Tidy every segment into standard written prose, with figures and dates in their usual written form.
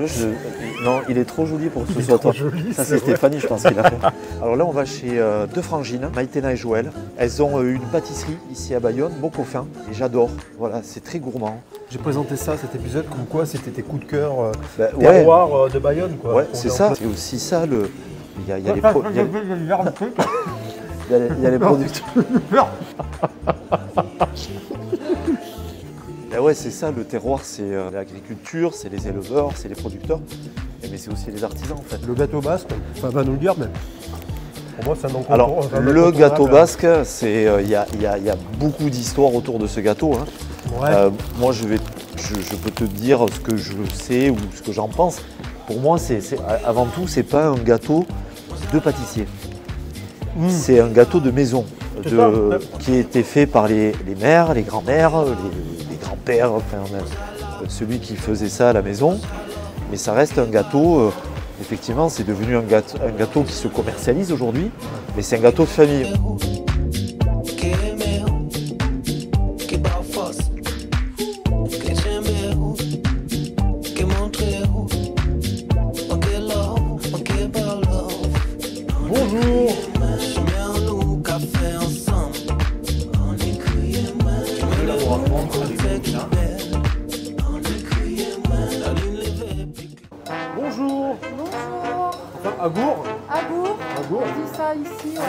celui-là, non, il est trop joli pour que ce soit toi. Ça, c'est Stéphanie, je pense, qui l'a fait. Alors là, on va chez deux frangines, Maïtena et Joël. Elles ont une pâtisserie ici à Bayonne, Mocofin, et j'adore. Voilà, c'est très gourmand. J'ai présenté ça, cet épisode, comme quoi c'était tes coups de cœur terroir de Bayonne, quoi. Ouais, c'est ça. C'est aussi ça, il y a les producteurs. Ben ouais, c'est ça, le terroir, c'est l'agriculture, c'est les éleveurs, c'est les producteurs, mais c'est aussi les artisans en fait. Le gâteau basque, enfin va nous le dire, mais pour moi c'est un nom. Alors, le gâteau basque, il y a beaucoup d'histoires autour de ce gâteau. Hein. Ouais. Moi, je peux te dire ce que je sais ou ce que j'en pense. Pour moi, avant tout, c'est pas un gâteau de pâtissier. C'est un gâteau de maison qui a été fait par les mères, les grands-mères, les grands-pères, enfin, celui qui faisait ça à la maison. Mais ça reste un gâteau, effectivement, c'est devenu un gâteau qui se commercialise aujourd'hui, mais c'est un gâteau de famille. Bonjour. Bonjour. Bonjour. Enfin, Agour. Agour. Agour. On dit ça ici, ouais.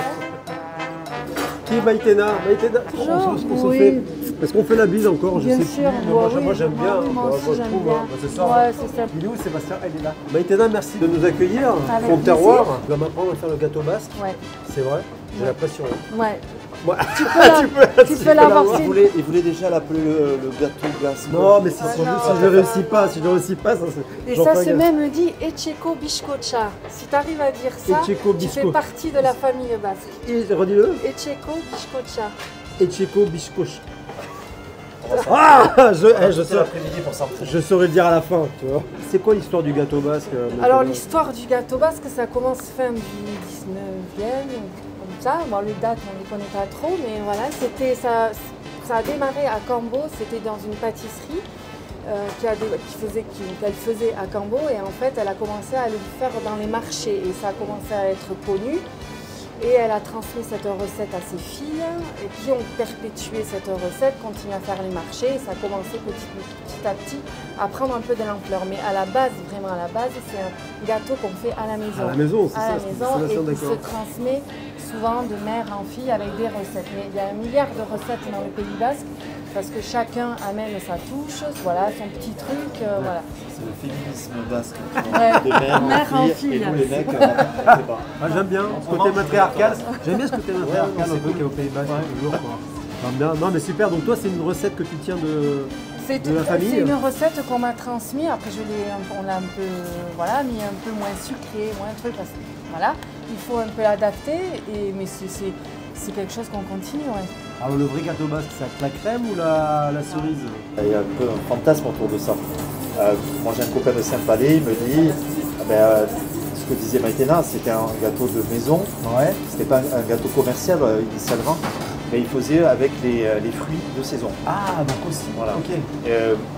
Qui est Maïtena? Maïtena, Oui. Est-ce qu'on fait la bise encore? Je Bien sais sûr, plus. moi, Moi j'aime bien. moi aussi, je j'aime trouve, bien. hein. C'est ça. Ouais, c'est ça. Il est où Sébastien? Elle est là. Maïtena, merci de nous accueillir. Avec Ton plaisir. terroir. Tu vas m'apprendre à faire le gâteau basque. Ouais. C'est vrai? J'ai l'impression. Ouais. Ouais. Tu peux l'avoir. Il voulait déjà l'appeler le gâteau basque. Non, mais si non. je ne réussis pas, ça Et ça se même dit Echeko Bishkocha. Si tu arrives à dire ça, Echeko tu fais Bishko. partie de la famille basque. Et redis-le. Echeko Bishkocha. Echeko Bishkoch. Ah, je saurais le dire à la fin, tu vois. C'est quoi l'histoire du gâteau basque? Alors l'histoire du gâteau basque, ça commence fin du 19e, comme ça. Bon, les dates, on ne les connaît pas trop, mais voilà, ça a démarré à Cambo, c'était dans une pâtisserie qu'elle faisait à Cambo, et en fait, elle a commencé à le faire dans les marchés, et ça a commencé à être connu. Et elle a transmis cette recette à ses filles et qui ont perpétué cette recette, continué à faire les marchés. Et ça a commencé petit à petit à prendre un peu de l'ampleur. Mais à la base, vraiment à la base, c'est un gâteau qu'on fait à la maison. À la maison, c'est à ça. la maison et qui se transmet souvent de mère en fille avec des recettes. Mais il y a 1 milliard de recettes dans le Pays Basque parce que chacun amène sa touche, voilà, son petit truc, voilà. C'est le féminisme basque. Ouais. De mère en fille. Et nous les mecs, on ne sait pas. Moi j'aime bien ce côté matriarcal. J'aime bien ce côté matriarcal un peu qu'il y a au Pays Basque toujours. J'aime bien. Non mais super, donc toi c'est une recette que tu tiens de la famille? C'est une recette qu'on m'a transmise. Après on l'a un peu mis un peu moins sucré, moins truc parce que voilà, il faut un peu l'adapter mais c'est quelque chose qu'on continue. Ouais. Alors le vrai gâteau basque, c'est avec la crème ou la cerise? Il y a un peu un fantasme autour de ça. Moi j'ai un copain de Saint-Palais, il me dit ce que disait Maïtena, c'était un gâteau de maison. Ouais. C'était pas un gâteau commercial initialement, mais il faisait avec les fruits de saison. Ah donc aussi. Voilà. Ok.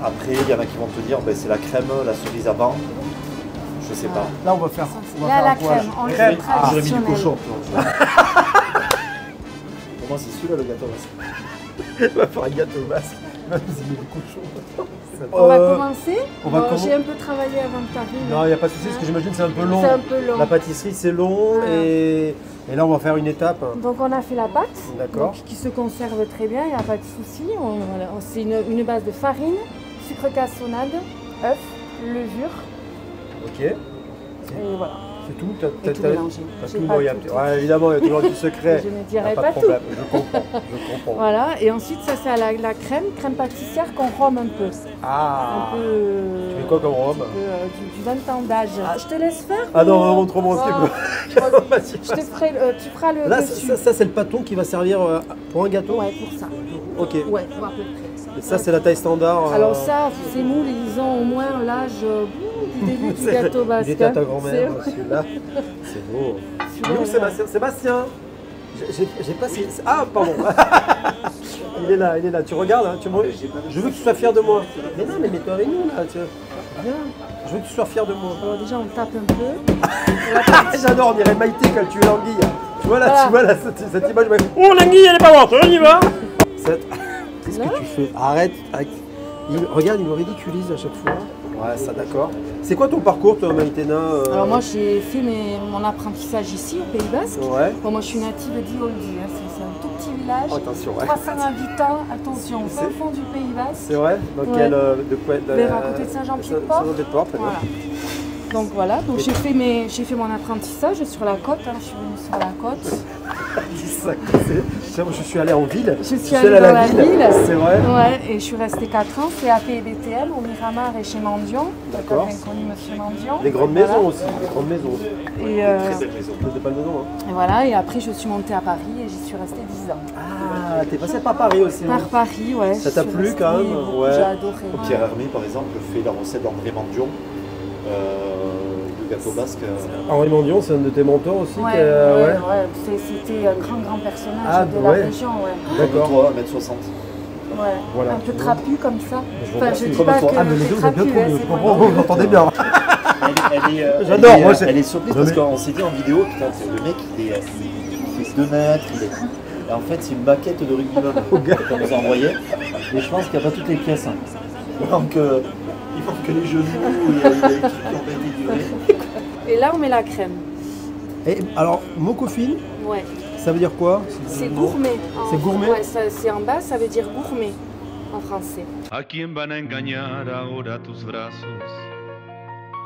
Après il y en a qui vont te dire c'est la crème, la cerise avant. Je sais pas. Là on va faire. La crème, on le fait J'aurais mis du cochon. Pour moi c'est celui-là le gâteau basque. On va faire un gâteau basque. Vous avez du cochon. On va commencer. J'ai un peu travaillé avant de t'arriver. Non, il n'y a pas de souci, parce que j'imagine que c'est un peu long. C'est un peu long. La pâtisserie, c'est long, et là, on va faire une étape. Donc, on a fait la pâte, qui se conserve très bien, il n'y a pas de souci. C'est une base de farine, sucre cassonade, œuf, levure. Ok. Et voilà. C'est tout. Et tout mélangé. Ouais, évidemment, il y a toujours du secret. Je ne dirai pas pas de tout. problème. Je comprends. Voilà, et ensuite ça c'est à la crème pâtissière qu'on rhum un peu. Ah. Un peu. Tu fais quoi comme rhum? Du 20 ans d'âge. Je te laisse faire. Ah non, montre-moi un petit peu. Je te ferai, tu feras le. Là, dessus. ça c'est le pâton qui va servir pour un gâteau? Ouais, pour ça. Ok. Ouais, à peu près. Et ça, c'est la taille standard. Alors ça, ces moules, ils ont au moins l'âge du début du gâteau basque. Il était à ta grand-mère, celui-là. C'est beau. Il est où Sébastien? J'ai pas... Ah, pardon. Il est là. Tu regardes, hein, je veux que tu sois fier de moi. Mais non, mais mets-toi avec nous, là. Viens, je veux que tu sois fier de moi. Alors déjà on tape un peu. J'adore, on dirait Maïté quand tu es l'anguille. Tu vois là, Voilà. tu vois là, cette image. Oh l'anguille, elle est pas morte, on y va. Qu'est-ce que tu fais? Arrête. Regarde, il me ridiculise à chaque fois. Ouais, ça d'accord. C'est quoi ton parcours, toi, Maïtena Alors moi j'ai fait mon apprentissage ici au Pays Basque. Ouais. Bon, moi je suis native d'Ioldi, hein. C'est un tout petit village. Oh, attention, ouais. 300 habitants, attention, au fin fond du Pays Basque. C'est vrai? Dans Ouais. quel. De quoi Vers à côté de Saint-Jean-Pied-de-Port. Saint-Jean-Pied-de-Port, très bien. Voilà. Donc voilà, donc j'ai fait mon apprentissage sur la côte, hein. Je suis venue sur la côte. Dis ça, je suis allé en ville. Je suis allée dans la ville. C'est vrai? Ouais, et je suis restée 4 ans, CAP et BTL au Miramar et chez Mendion. D'accord. Quelqu'un connu Monsieur Mendion. Des grandes Voilà. maisons aussi, des grandes maisons. Et, Très belle maison. Des belles maisons, hein. et voilà, et après je suis montée à Paris et j'y suis restée 10 ans. Ah, t'es passé par Paris aussi. Par Paris, ouais. Ça t'a je suis plu restée quand même? beaucoup, Ouais. J'ai adoré. Pierre Hermé, par exemple, fait la recette d'André Mandion, le gâteau basque. Henri Mendion, c'est un de tes mentors aussi. Ouais, ouais. c'était un grand personnage Ah, de ouais. la région, ouais. D'accord. Toi, 1m60. Ouais. Voilà, Un peu tu vois. trapu comme ça. Je Enfin, vois. je dis Comme pas toi. que Ah, mais les c'est deux, vous êtes bien trapu, cool. hein, c'est Vous moi. m'entendez bien. J'adore, moi, elle est surprise Non, parce mais- qu'on s'est dit en vidéo, putain, le mec il fait 2 mètres, et en fait c'est une maquette de rugbyman qu'on nous a envoyé, mais je pense qu'il n'y a pas toutes les pièces. Hein. Il manque que les genoux, il y a des trucs qui ont pas été livrés. Et là, on met la crème. Et alors, mocofine, Ouais. ça veut dire quoi? C'est gourmet. C'est gourmet? Ouais, c'est en bas, ça veut dire gourmet en français. ¿A quién van a engañar ahora tus brazos?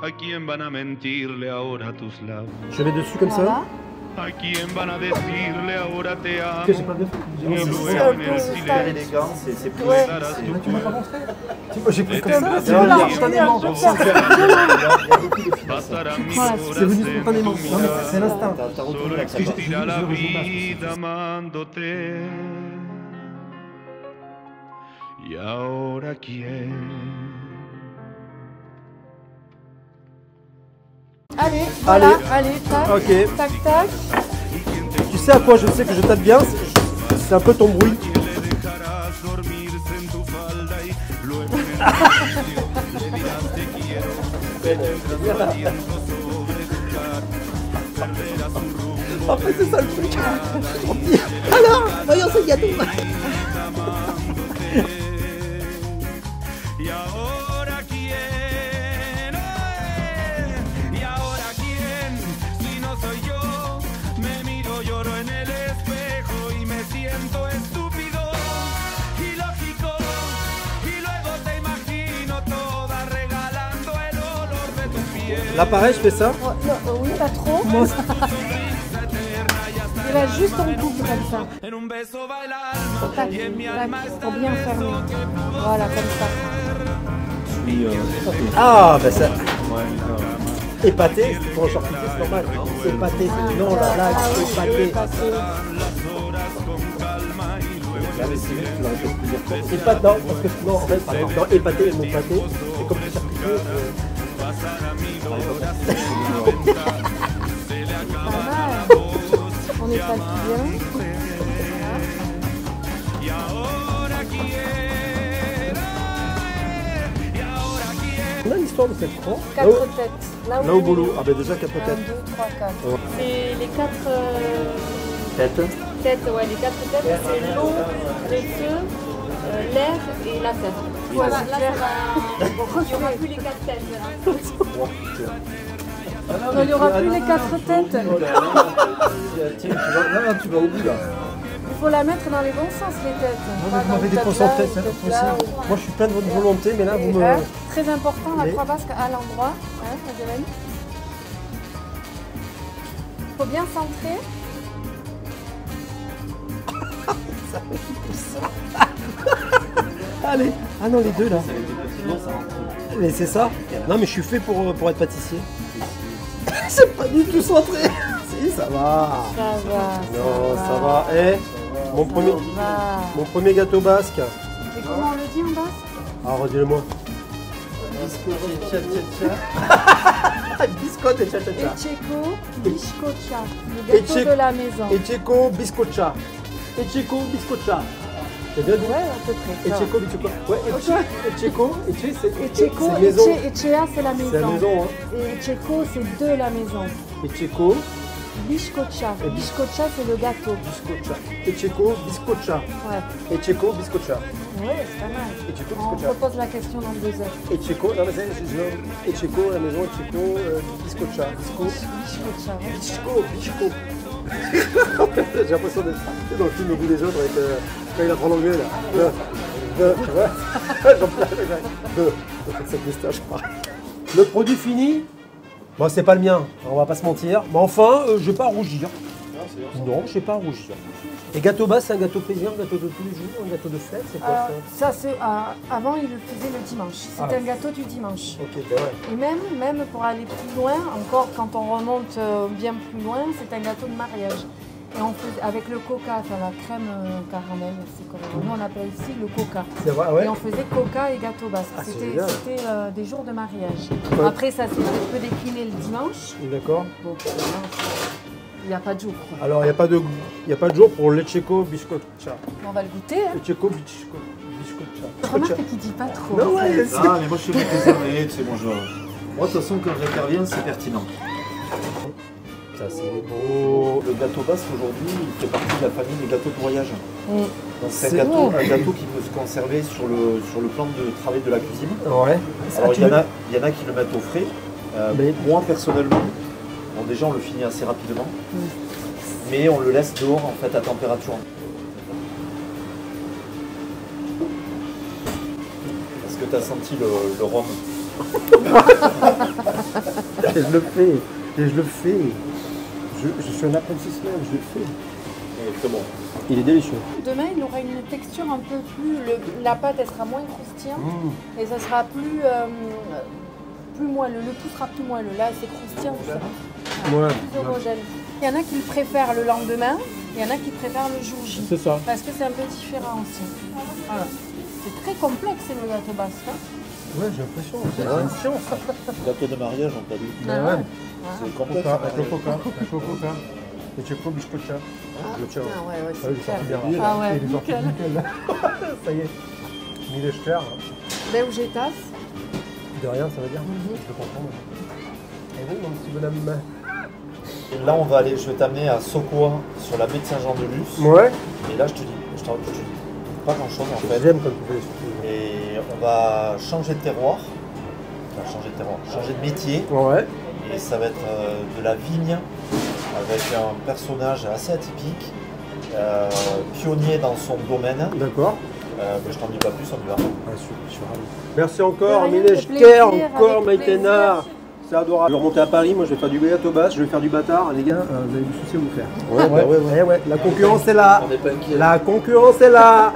¿A quién van a mentirle ahora tus labios? Je mets dessus comme Voilà. ça. ¿A quién van a decirle ahora te amo? Que j'ai pas bien fait. Y C'est luego un en peu el style. super silencio élégant, c'est plus. Ouais. Tu m'as pas montré? J'ai pris comme un ça. peu C'est venu violent, spontanément. c'est un peu pasarán mis Voilà, C'est venu horas en spontanément. tu Non, mais c'est mirada. l'instinct. T'as retrouvé Solo la crème. existirá la Je rejoue pas. vida amándote. Y ahora quién. Allez, voilà, allez, tac, Ok. tac, tac. Tu sais à quoi je sais que je tape bien? C'est un peu ton bruit. Dejarás dormirse en tu falda y luego en el silencio le dirás te quiero. Mientras batiendo sobre tu cara, perderás tu rumbo. Après, c'est ça le truc. Alors, voyons ce gâteau. Y ahora quién, y ahora quién, si no soy yo, me miro, lloro en el espejo y me siento estúpido, ilógico, y luego te imagino toda regalando el olor de tu piel. Là, pareil, je fais ça. Oh, non, oui, pas trop. Et là, juste on coupe comme ça. En un beso va el alma Tac, y en mi tac, alma está faut bien el fermer. beso que pudo Voilà, comme ça. Ah, bah ça. Épaté, pour un charcutier, c'est normal. C'est épaté. Non, la blague, Ah oui, c'est épaté. épaté. Épaté, non, parce que non, en fait, non, épaté, le mot pâté, c'est comme le charcutier. Pas mal. On épate bien. Y ahora quién, y ahora quién. On a l'histoire de cette croix. 4 têtes. Là au boulot. Ah, bah déjà 4 1, têtes. 2, 3, 4. Ouais. C'est les 4 Tête. têtes, ouais, les 4 têtes, c'est l'eau, le feu, l'air et la terre. Voilà, là, ça va. Il n'y aura plus les 4 têtes. Non, il n'y aura plus les 4 têtes. Tiens, tu vas au bout là. Il faut la mettre dans les bons sens, les têtes. Pas Vous dans m'avez le tête déconcentré, là, c'est tête pas là, possible. ou- Moi je suis plein de votre volonté, mais là vous Et me. là, très important, la Mais- croix basque à l'endroit. Hein, Madeleine. Il faut bien centrer. Allez. Ah non, les deux là. Mais c'est ça. Non, mais je suis fait pour être pâtissier. C'est pas du tout centré. Si, ça va. Ça va. Non, ça va. Eh, Va. mon premier gâteau basque. Et comment on le dit en basque? Ah, redis-le-moi. Biscotte et cha-cha-cha. Echeko Bishkocha, le gâteau Echeko. de la maison. Echeko biscocha. Echeko biscocha. T'as bien dit? Ouais, à peu près. ça. Echeko, Bicheko. Ouais, Echeko, Eche, Echeko, c'est maison. Echea, c'est la maison. C'est la maison, hein. Et Echeko, c'est de la maison. Echeko, Bishkocha. Bishkocha, c'est le gâteau. Biscocha. Echeko, Biscocha. Ouais, Echeko, Biscocha. ouais c'est pas mal. Echeko, On Biscocha. repose la question dans 2 heures. Echeko, non mais c'est Echeko, la maison, Echeko, Biscocha. Bisco. Bishkocha, ouais. Bichko. J'ai l'impression d'être dans le film Le goût des autres avec quand il apprend l'anglais là. Tu vois. J'en peux avec cette moustache. Le produit fini. Bon, c'est pas le mien, on va pas se mentir. Mais enfin, je vais pas rougir. Non, je vais pas rougir. Et gâteau bas, c'est un gâteau plaisir, un gâteau de tous les jours, un gâteau de fête, c'est quoi ça? Ça, c'est avant, il le faisait le dimanche. C'était un gâteau du dimanche. Ok, c'est vrai. Et même pour aller plus loin, encore quand on remonte bien plus loin, c'est un gâteau de mariage. Et on fait avec le coca, enfin la crème caramel, c'est comme nous on appelle ici le coca. C'est vrai, ouais. Et on faisait coca et gâteau basque. Ah, c'est C'était génial. des jours de mariage. Ouais. Après, ça s'est un peu décliné le dimanche. D'accord. Donc, il n'y a pas de jour. quoi. Alors, il n'y a pas de jour pour l'Echeko Biscocha. On va le goûter. Hein. L'Echeko Biscocha. Remarque qu'il ne dit pas trop. Non, ouais, c'est... Ah, mais moi je suis réservé, tu sais, moi de toute façon, quand j'interviens, c'est pertinent. Ça, c'est beau. Le gâteau basque aujourd'hui, il fait partie de la famille des gâteaux de voyage. Mm. Donc c'est C'est un gâteau qui peut se conserver sur le plan de travail de la cuisine. Ouais. Alors il y en a qui le mettent au frais. Mais- Moi personnellement, bon, déjà on le finit assez rapidement, mais on le laisse dehors en fait à température. Est-ce que tu as senti le rhum? Et je le fais. Et je le fais. Je suis un apprenti, je le fais. C'est bon. Il est délicieux. Demain, il aura une texture un peu plus. La pâte, elle sera moins croustillante et ça sera plus moelleux. Le tout sera plus moelleux. Là, c'est croustillant, tout ça. Ouais. Plus homogène. Il y en a qui le préfèrent le lendemain, il y en a qui préfèrent le jour J. C'est ça. Parce que c'est un peu différent aussi. Voilà. C'est très complexe le gâteau basque. Hein. Ouais, j'ai l'impression. C'est une science. Gâteau de mariage, on t'a dit. Ouais. C'est complexe. Avec le coca. Et tu peux Biscocha. Le ciao. Ah ouais, Ah oui, il est sorti bien. super. Ah ouais, Il est sorti nickel. nickel. Ça y est. Mille Echter. Beugetas. De rien, ça veut dire. Je comprends. Et vous, mon petit bonhomme? Et là, je vais t'amener à Sokoa, sur la baie de Saint-Jean-de-Luz. Ouais. Et là, je te dis pas grand-chose en fait. J'aime quand tu fais des surprises. Et on va changer de terroir, changer de métier. Ouais. Et ça va être de la vigne avec un personnage assez atypique, pionnier dans son domaine. D'accord. Mais je t'en dis pas plus, on y va. Ah, je suis ravi. Merci encore, De rien, Mille de Echter, plaisir, encore avec Maïtena. plaisir. C'est adorable. Je vais remonter à Paris, moi je vais faire du gâteau basse, je vais faire du bâtard. Les gars, vous avez du souci à vous faire. Ouais. Eh ouais, la concurrence est là. On n'est pas inquiet. La concurrence est là.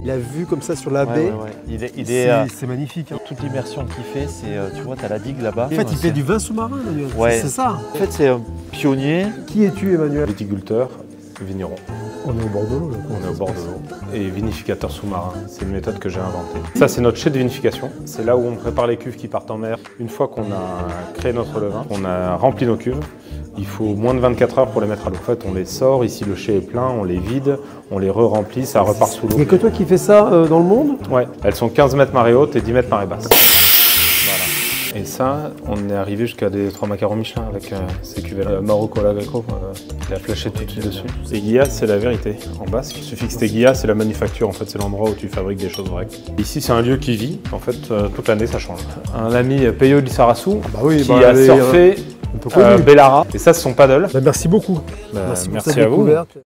Il a vu comme ça sur la baie. C'est C'est magnifique. Hein. toute l'immersion qu'il fait, c'est tu vois, t'as la digue là-bas. En fait, il fait du vin sous-marin, Emmanuel. Ouais. C'est ça. En fait, c'est un pionnier. Qui es-tu, Emmanuel? Viticulteur, vigneron. On est au bord de l'eau. là. On est au bord de l'eau. Et vinificateur sous-marin, c'est une méthode que j'ai inventée. Ça, c'est notre chai de vinification. C'est là où on prépare les cuves qui partent en mer. Une fois qu'on a créé notre levain, on a rempli nos cuves, il faut moins de 24 heures pour les mettre à l'eau. En fait, on les sort, ici le chai est plein, on les vide, on les re-remplit, ça repart sous l'eau. Il n'y a que toi qui fais ça dans le monde? Ouais, elles sont 15 mètres marée haute et 10 mètres marée basse. Voilà. Et ça, on est arrivé jusqu'à des 3 macarons Michelin avec ces cuvées-là. Marocco Lagreco, il a flashé tout de suite dessus. Steguilla, c'est la vérité en basque. Il suffit que Steguilla, c'est la manufacture, en fait, c'est l'endroit où tu fabriques des choses vraies. Ici, c'est un lieu qui vit, en fait, toute l'année, ça change. Un ami, Peyo Lissarassou, qui a surfé Bellara. Et ça, c'est son paddle. Merci beaucoup. Merci pour cette à vous. découverte.